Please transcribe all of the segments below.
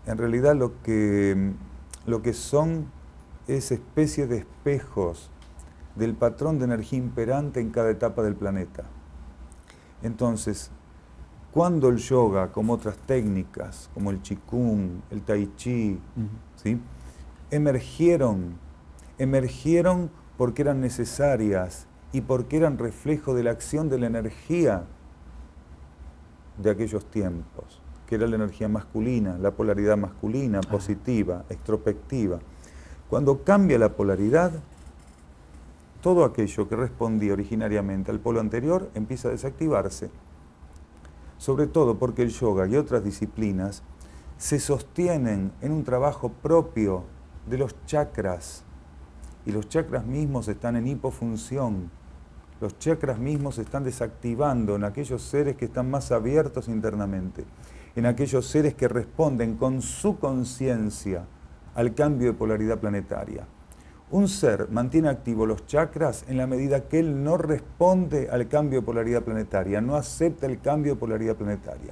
en realidad lo que son es especie de espejos del patrón de energía imperante en cada etapa del planeta. Entonces, cuando el yoga, como otras técnicas, como el qigong, el tai chi, ¿sí?, emergieron porque eran necesarias y porque eran reflejo de la acción de la energía de aquellos tiempos, que era la energía masculina, la polaridad masculina, positiva, extrospectiva. Cuando cambia la polaridad, todo aquello que respondía originariamente al polo anterior empieza a desactivarse. Sobre todo porque el yoga y otras disciplinas se sostienen en un trabajo propio de los chakras, y los chakras mismos están en hipofunción. Los chakras mismos se están desactivando en aquellos seres que están más abiertos internamente, en aquellos seres que responden con su conciencia al cambio de polaridad planetaria. Un ser mantiene activos los chakras en la medida que él no responde al cambio de polaridad planetaria, no acepta el cambio de polaridad planetaria.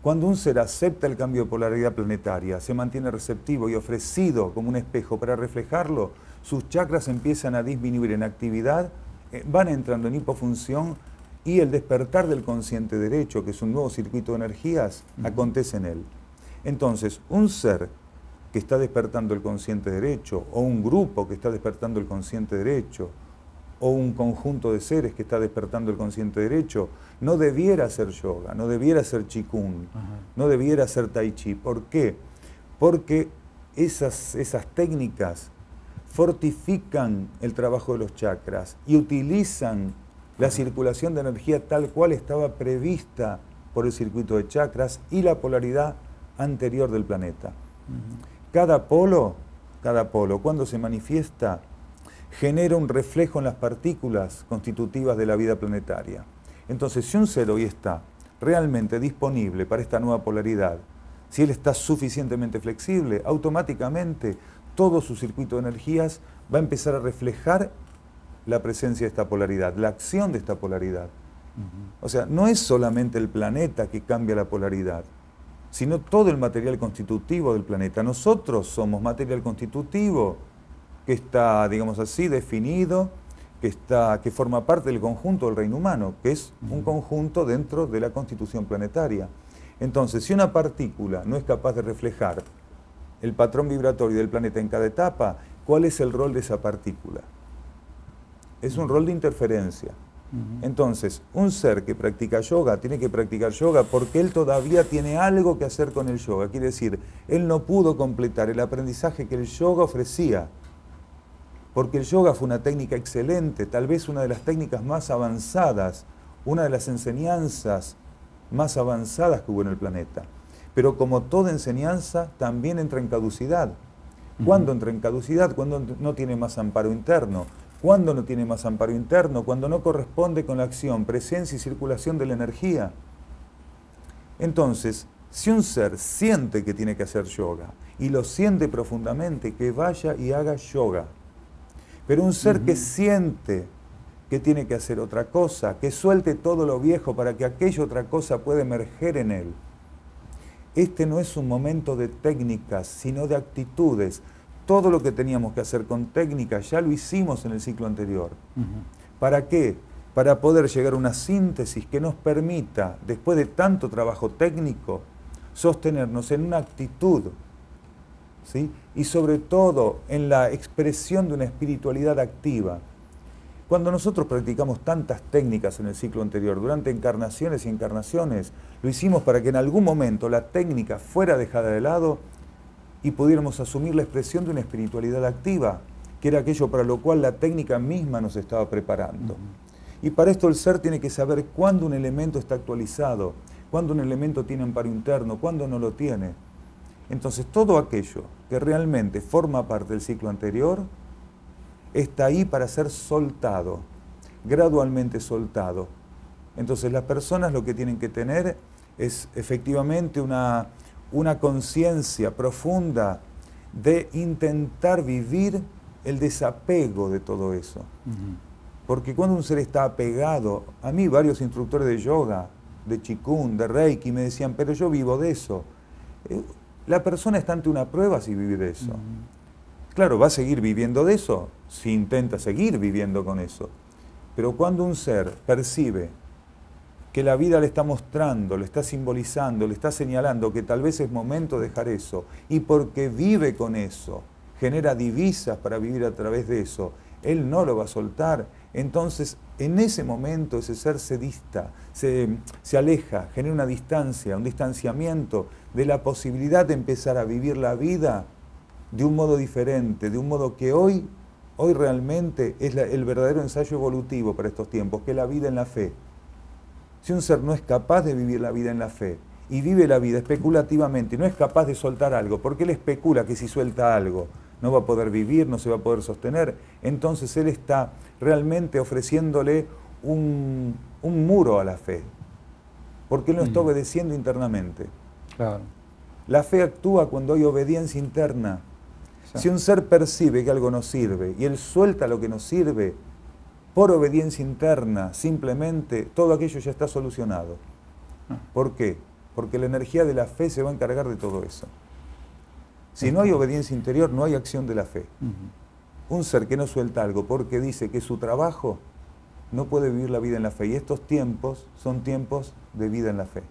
Cuando un ser acepta el cambio de polaridad planetaria, se mantiene receptivo y ofrecido como un espejo para reflejarlo, sus chakras empiezan a disminuir en actividad, van entrando en hipofunción y el despertar del consciente derecho, que es un nuevo circuito de energías, acontece en él. Entonces, un ser que está despertando el consciente derecho, o un grupo que está despertando el consciente derecho, o un conjunto de seres que está despertando el consciente derecho, no debiera hacer yoga, no debiera hacer qigong, no debiera hacer tai chi. ¿Por qué? Porque esas técnicas fortifican el trabajo de los chakras y utilizan la circulación de energía tal cual estaba prevista por el circuito de chakras y la polaridad anterior del planeta. Cada polo, cuando se manifiesta, genera un reflejo en las partículas constitutivas de la vida planetaria. Entonces, si un ser hoy está realmente disponible para esta nueva polaridad, si él está suficientemente flexible, automáticamente todo su circuito de energías va a empezar a reflejar la presencia de esta polaridad, la acción de esta polaridad. O sea, no es solamente el planeta que cambia la polaridad, sino todo el material constitutivo del planeta. Nosotros somos material constitutivo que está, digamos así, definido, que forma parte del conjunto del reino humano, que es un conjunto dentro de la constitución planetaria. Entonces, si una partícula no es capaz de reflejar el patrón vibratorio del planeta en cada etapa, ¿cuál es el rol de esa partícula? Es un rol de interferencia. Entonces, un ser que practica yoga tiene que practicar yoga porque él todavía tiene algo que hacer con el yoga. Quiere decir, él no pudo completar el aprendizaje que el yoga ofrecía. Porque el yoga fue una técnica excelente, tal vez una de las técnicas más avanzadas, una de las enseñanzas más avanzadas que hubo en el planeta. Pero como toda enseñanza, también entra en caducidad. ¿Cuándo entra en caducidad? Cuando no tiene más amparo interno. ¿Cuándo no tiene más amparo interno? Cuando no corresponde con la acción, presencia y circulación de la energía. Entonces, si un ser siente que tiene que hacer yoga, y lo siente profundamente, que vaya y haga yoga. Pero un ser que siente que tiene que hacer otra cosa, que suelte todo lo viejo para que aquella otra cosa pueda emerger en él. Este no es un momento de técnicas, sino de actitudes. Todo lo que teníamos que hacer con técnicas ya lo hicimos en el ciclo anterior. ¿Para qué? Para poder llegar a una síntesis que nos permita, después de tanto trabajo técnico, sostenernos en una actitud, ¿sí? Y sobre todo en la expresión de una espiritualidad activa. Cuando nosotros practicamos tantas técnicas en el ciclo anterior, durante encarnaciones y encarnaciones, lo hicimos para que en algún momento la técnica fuera dejada de lado y pudiéramos asumir la expresión de una espiritualidad activa, que era aquello para lo cual la técnica misma nos estaba preparando. Y para esto el ser tiene que saber cuándo un elemento está actualizado, cuándo un elemento tiene amparo interno, cuándo no lo tiene. Entonces todo aquello que realmente forma parte del ciclo anterior está ahí para ser soltado, gradualmente soltado. Entonces las personas lo que tienen que tener es efectivamente una conciencia profunda de intentar vivir el desapego de todo eso. Porque cuando un ser está apegado, a mí varios instructores de yoga, de qigong, de reiki, me decían, pero yo vivo de eso. La persona está ante una prueba si vive de eso. Claro, va a seguir viviendo de eso si intenta seguir viviendo con eso. Pero cuando un ser percibe que la vida le está mostrando, le está simbolizando, le está señalando que tal vez es momento de dejar eso, y porque vive con eso, genera divisas para vivir a través de eso, él no lo va a soltar, entonces en ese momento ese ser se dista, se aleja, genera una distancia, un distanciamiento de la posibilidad de empezar a vivir la vida de un modo diferente, de un modo que hoy realmente es el verdadero ensayo evolutivo para estos tiempos, que es la vida en la fe. Si un ser no es capaz de vivir la vida en la fe y vive la vida especulativamente y no es capaz de soltar algo, porque él especula que si suelta algo no va a poder vivir, no se va a poder sostener, entonces él está realmente ofreciéndole un muro a la fe, porque él no está obedeciendo internamente. Claro. La fe actúa cuando hay obediencia interna. Sí. Si un ser percibe que algo no sirve y él suelta lo que no sirve, por obediencia interna, simplemente, todo aquello ya está solucionado. ¿Por qué? Porque la energía de la fe se va a encargar de todo eso. Si no hay obediencia interior, no hay acción de la fe. Un ser que no suelta algo porque dice que es su trabajo, no puede vivir la vida en la fe. Y estos tiempos son tiempos de vida en la fe.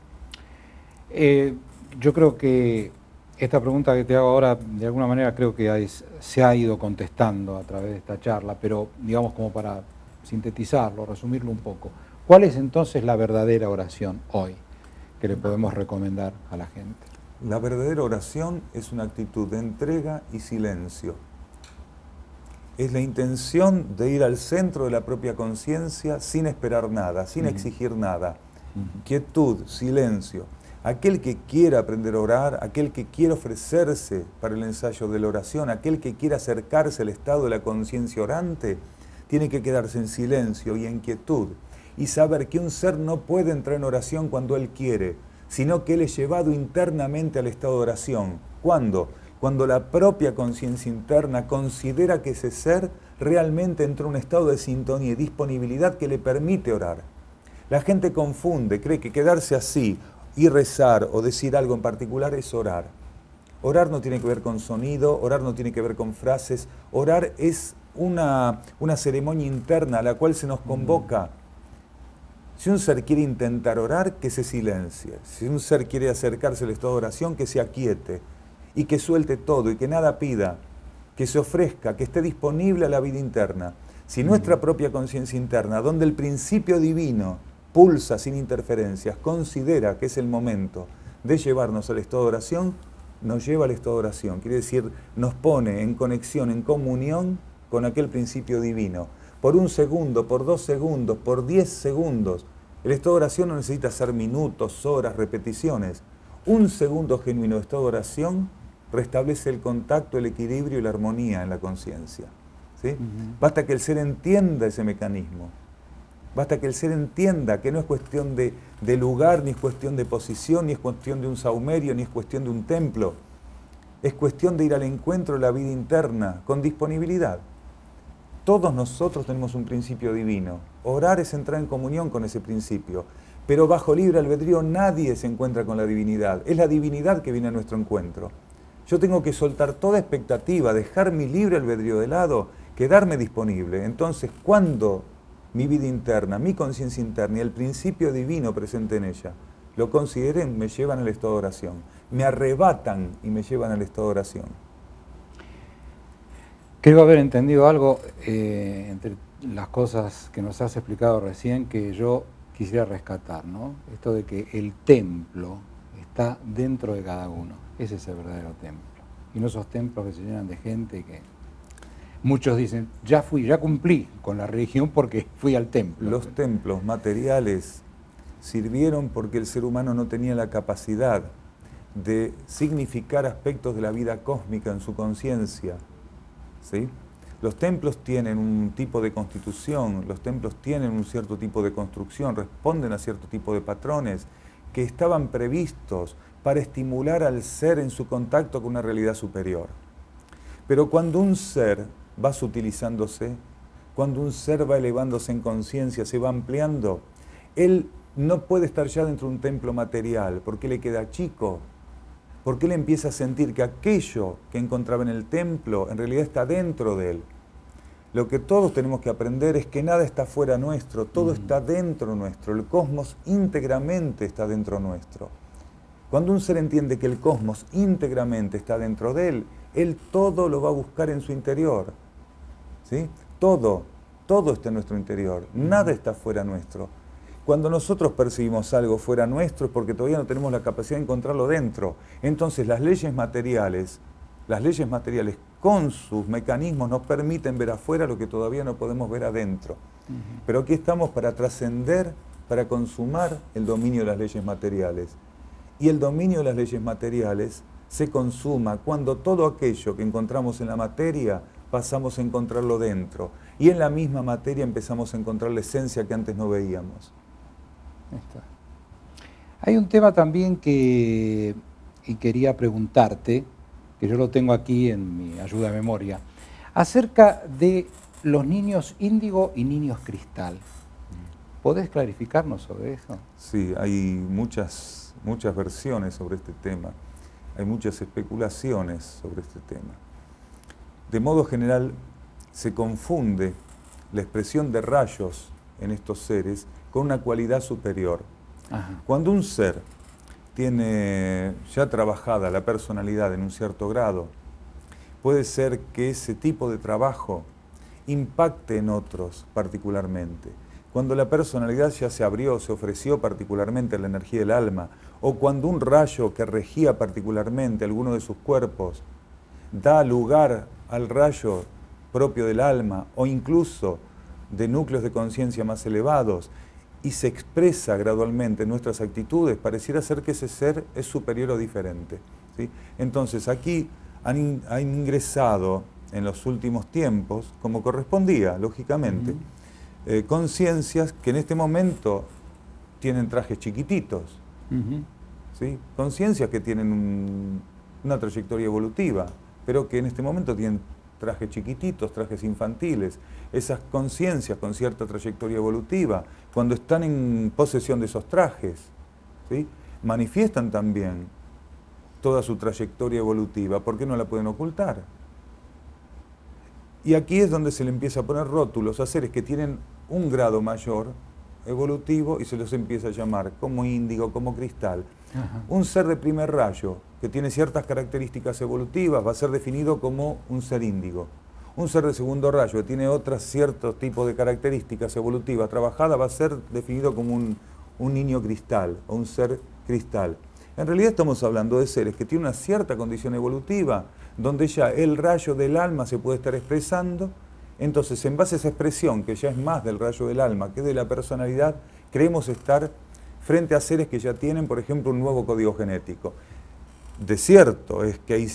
Yo creo que esta pregunta que te hago ahora, de alguna manera creo que se ha ido contestando a través de esta charla, pero digamos como para sintetizarlo, resumirlo un poco. ¿Cuál es entonces la verdadera oración hoy que le podemos recomendar a la gente? La verdadera oración es una actitud de entrega y silencio. Es la intención de ir al centro de la propia conciencia sin esperar nada, sin exigir nada. Quietud, silencio. Aquel que quiera aprender a orar, aquel que quiera ofrecerse para el ensayo de la oración, aquel que quiera acercarse al estado de la conciencia orante, tiene que quedarse en silencio y en quietud y saber que un ser no puede entrar en oración cuando él quiere, sino que él es llevado internamente al estado de oración. ¿Cuándo? Cuando la propia conciencia interna considera que ese ser realmente entró en un estado de sintonía y disponibilidad que le permite orar. La gente confunde, cree que quedarse así y rezar o decir algo en particular es orar. Orar no tiene que ver con sonido, orar no tiene que ver con frases, orar es una ceremonia interna a la cual se nos convoca. Si un ser quiere intentar orar, que se silencie. Si un ser quiere acercarse al estado de oración, que se aquiete y que suelte todo y que nada pida, que se ofrezca, que esté disponible a la vida interna. Si nuestra propia conciencia interna, donde el principio divino pulsa sin interferencias, considera que es el momento de llevarnos al estado de oración, nos lleva al estado de oración. Quiere decir, nos pone en conexión, en comunión con aquel principio divino. Por 1 segundo, por 2 segundos, por 10 segundos. El estado de oración no necesita ser minutos, horas, repeticiones. 1 segundo genuino de estado de oración restablece el contacto, el equilibrio y la armonía en la conciencia. ¿Sí? Basta que el ser entienda ese mecanismo. Basta que el ser entienda que no es cuestión de lugar, ni es cuestión de posición, ni es cuestión de un saumerio, ni es cuestión de un templo. Es cuestión de ir al encuentro de la vida interna, con disponibilidad. Todos nosotros tenemos un principio divino. Orar es entrar en comunión con ese principio. Pero bajo libre albedrío nadie se encuentra con la divinidad. Es la divinidad que viene a nuestro encuentro. Yo tengo que soltar toda expectativa, dejar mi libre albedrío de lado, quedarme disponible. Entonces, cuando mi vida interna, mi conciencia interna y el principio divino presente en ella lo consideren, me llevan al estado de oración. Me arrebatan y me llevan al estado de oración. Creo haber entendido algo entre las cosas que nos has explicado recién que yo quisiera rescatar, ¿no? Esto de que el templo está dentro de cada uno. Ese es el verdadero templo. Y no esos templos que se llenan de gente que muchos dicen, ya cumplí con la religión porque fui al templo. Los templos materiales sirvieron porque el ser humano no tenía la capacidad de significar aspectos de la vida cósmica en su conciencia. ¿Sí? Los templos tienen un tipo de constitución, los templos tienen un cierto tipo de construcción, responden a cierto tipo de patrones que estaban previstos para estimular al ser en su contacto con una realidad superior. Pero cuando un ser va sutilizándose, cuando un ser va elevándose en conciencia, se va ampliando, él no puede estar ya dentro de un templo material porque le queda chico. porque él empieza a sentir que aquello que encontraba en el templo en realidad está dentro de él. Lo que todos tenemos que aprender es que nada está fuera nuestro, todo está dentro nuestro, el cosmos íntegramente está dentro nuestro. Cuando un ser entiende que el cosmos íntegramente está dentro de él todo lo va a buscar en su interior. ¿Sí? Todo está en nuestro interior, nada está fuera nuestro. Cuando nosotros percibimos algo fuera nuestro es porque todavía no tenemos la capacidad de encontrarlo dentro. Entonces las leyes materiales con sus mecanismos nos permiten ver afuera lo que todavía no podemos ver adentro. Pero aquí estamos para trascender, para consumar el dominio de las leyes materiales. Y el dominio de las leyes materiales se consuma cuando todo aquello que encontramos en la materia pasamos a encontrarlo dentro. Y en la misma materia empezamos a encontrar la esencia que antes no veíamos. Está. Hay un tema también que quería preguntarte, que yo lo tengo aquí en mi ayuda de memoria, acerca de los niños índigo y niños cristal. ¿Podés clarificarnos sobre eso? Sí, hay muchas versiones sobre este tema, hay muchas especulaciones sobre este tema. De modo general, se confunde la expresión de rayos en estos seres con una cualidad superior. Ajá. Cuando un ser tiene ya trabajada la personalidad en un cierto grado, puede ser que ese tipo de trabajo impacte en otros particularmente. Cuando la personalidad ya se abrió, se ofreció particularmente a la energía del alma, o cuando un rayo que regía particularmente alguno de sus cuerpos da lugar al rayo propio del alma, o incluso de núcleos de conciencia más elevados, y se expresa gradualmente en nuestras actitudes, pareciera ser que ese ser es superior o diferente, ¿sí? Entonces aquí han ingresado en los últimos tiempos, como correspondía, lógicamente, conciencias que en este momento tienen trajes chiquititos, ¿sí? Conciencias que tienen una trayectoria evolutiva, pero que en este momento tienen trajes chiquititos, trajes infantiles. Esas conciencias con cierta trayectoria evolutiva, cuando están en posesión de esos trajes, ¿sí?, manifiestan también toda su trayectoria evolutiva. ¿Por qué no la pueden ocultar? Y aquí es donde se le empieza a poner rótulos a seres que tienen un grado mayor evolutivo y se los empieza a llamar como índigo, como cristal. Ajá. Un ser de primer rayo que tiene ciertas características evolutivas va a ser definido como un ser índigo. Un ser de segundo rayo que tiene otros ciertos tipos de características evolutivas trabajadas va a ser definido como un niño cristal o un ser cristal. En realidad estamos hablando de seres que tienen una cierta condición evolutiva, donde ya el rayo del alma se puede estar expresando. Entonces, en base a esa expresión, que ya es más del rayo del alma que de la personalidad, creemos estar frente a seres que ya tienen, por ejemplo, un nuevo código genético. De cierto es que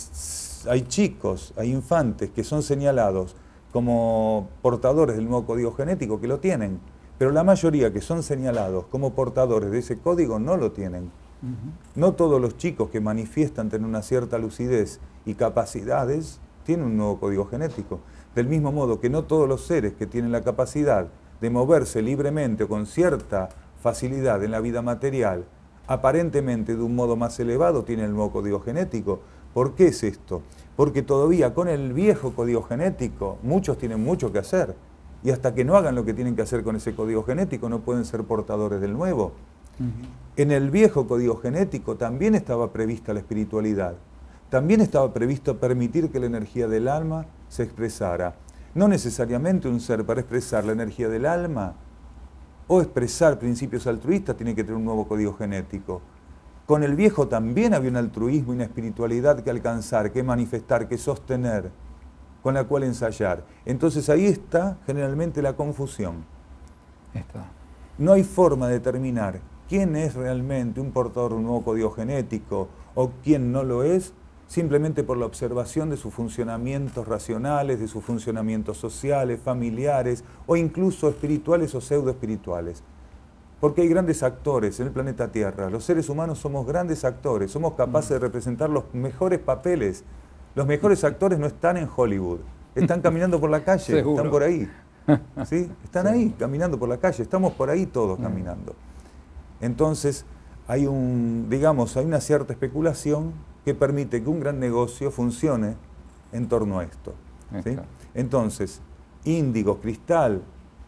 hay chicos, hay infantes que son señalados como portadores del nuevo código genético que lo tienen, pero la mayoría que son señalados como portadores de ese código no lo tienen. No todos los chicos que manifiestan tener una cierta lucidez y capacidades tienen un nuevo código genético. Del mismo modo que no todos los seres que tienen la capacidad de moverse libremente o con cierta facilidad en la vida material, aparentemente de un modo más elevado, tienen el nuevo código genético. ¿Por qué es esto? Porque todavía con el viejo código genético muchos tienen mucho que hacer. Y hasta que no hagan lo que tienen que hacer con ese código genético no pueden ser portadores del nuevo. En el viejo código genético también estaba prevista la espiritualidad. También estaba previsto permitir que la energía del alma se expresara. No necesariamente un ser para expresar la energía del alma o expresar principios altruistas tiene que tener un nuevo código genético. Con el viejo también había un altruismo y una espiritualidad que alcanzar, que manifestar, que sostener, con la cual ensayar. Entonces ahí está generalmente la confusión. No hay forma de determinar quién es realmente un portador de un nuevo código genético o quién no lo es, simplemente por la observación de sus funcionamientos racionales, de sus funcionamientos sociales, familiares o incluso espirituales o pseudoespirituales. Porque hay grandes actores en el planeta Tierra. Los seres humanos somos grandes actores, somos capaces de representar los mejores papeles. Los mejores actores no están en Hollywood, están caminando por la calle, Seguro. Están por ahí. ¿Sí? Están ahí, caminando por la calle, estamos por ahí todos caminando. Entonces, hay una cierta especulación que permite que un gran negocio funcione en torno a esto. ¿Sí? Entonces, índigo, cristal,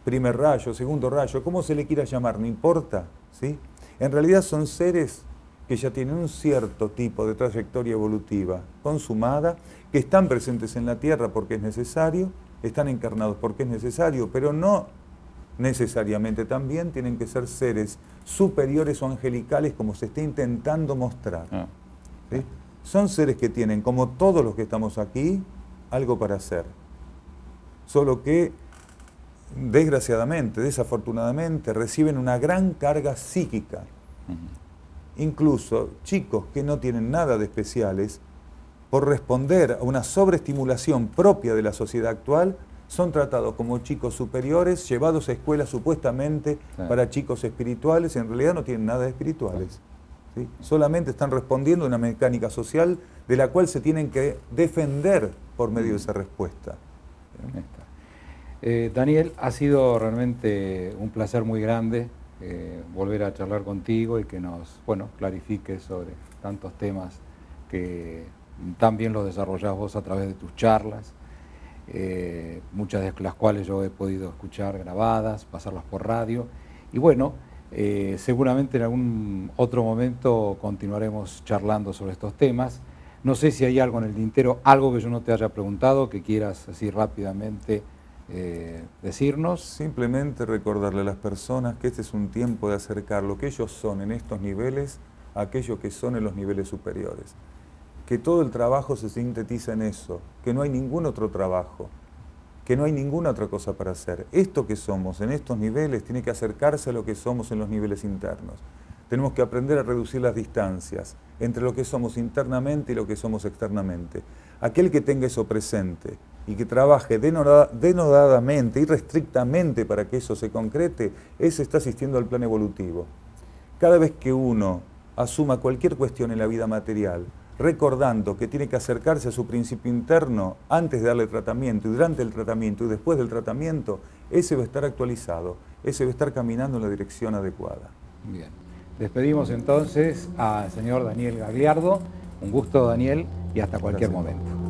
primer rayo, segundo rayo, como se le quiera llamar, no importa, ¿sí? En realidad son seres que ya tienen un cierto tipo de trayectoria evolutiva consumada, que están presentes en la Tierra porque es necesario, están encarnados porque es necesario, pero no necesariamente también tienen que ser seres superiores o angelicales como se está intentando mostrar. ¿Sí? Son seres que tienen, como todos los que estamos aquí, algo para hacer. Solo que, desgraciadamente, desafortunadamente, reciben una gran carga psíquica. Incluso chicos que no tienen nada de especiales, por responder a una sobreestimulación propia de la sociedad actual, son tratados como chicos superiores, llevados a escuelas supuestamente para chicos espirituales, y en realidad no tienen nada de espirituales. ¿Sí? Solamente están respondiendo a una mecánica social de la cual se tienen que defender por medio de esa respuesta. Daniel, ha sido realmente un placer muy grande volver a charlar contigo y que nos clarifiques sobre tantos temas que también los desarrollás vos a través de tus charlas, muchas de las cuales yo he podido escuchar grabadas, pasarlas por radio, y bueno, seguramente en algún otro momento continuaremos charlando sobre estos temas. No sé si hay algo en el tintero, algo que yo no te haya preguntado, que quieras así rápidamente decirnos. Simplemente recordarle a las personas que este es un tiempo de acercar lo que ellos son en estos niveles a aquello que son en los niveles superiores. Que todo el trabajo se sintetiza en eso, que no hay ningún otro trabajo, que no hay ninguna otra cosa para hacer. Esto que somos en estos niveles tiene que acercarse a lo que somos en los niveles internos. Tenemos que aprender a reducir las distancias entre lo que somos internamente y lo que somos externamente. Aquel que tenga eso presente y que trabaje denodadamente y restrictamente para que eso se concrete, ese está asistiendo al plan evolutivo. Cada vez que uno asuma cualquier cuestión en la vida material, recordando que tiene que acercarse a su principio interno antes de darle tratamiento, y durante el tratamiento y después del tratamiento, ese va a estar actualizado, ese va a estar caminando en la dirección adecuada. Bien. Despedimos entonces al señor Daniel Gagliardo. Un gusto, Daniel, y hasta cualquier momento.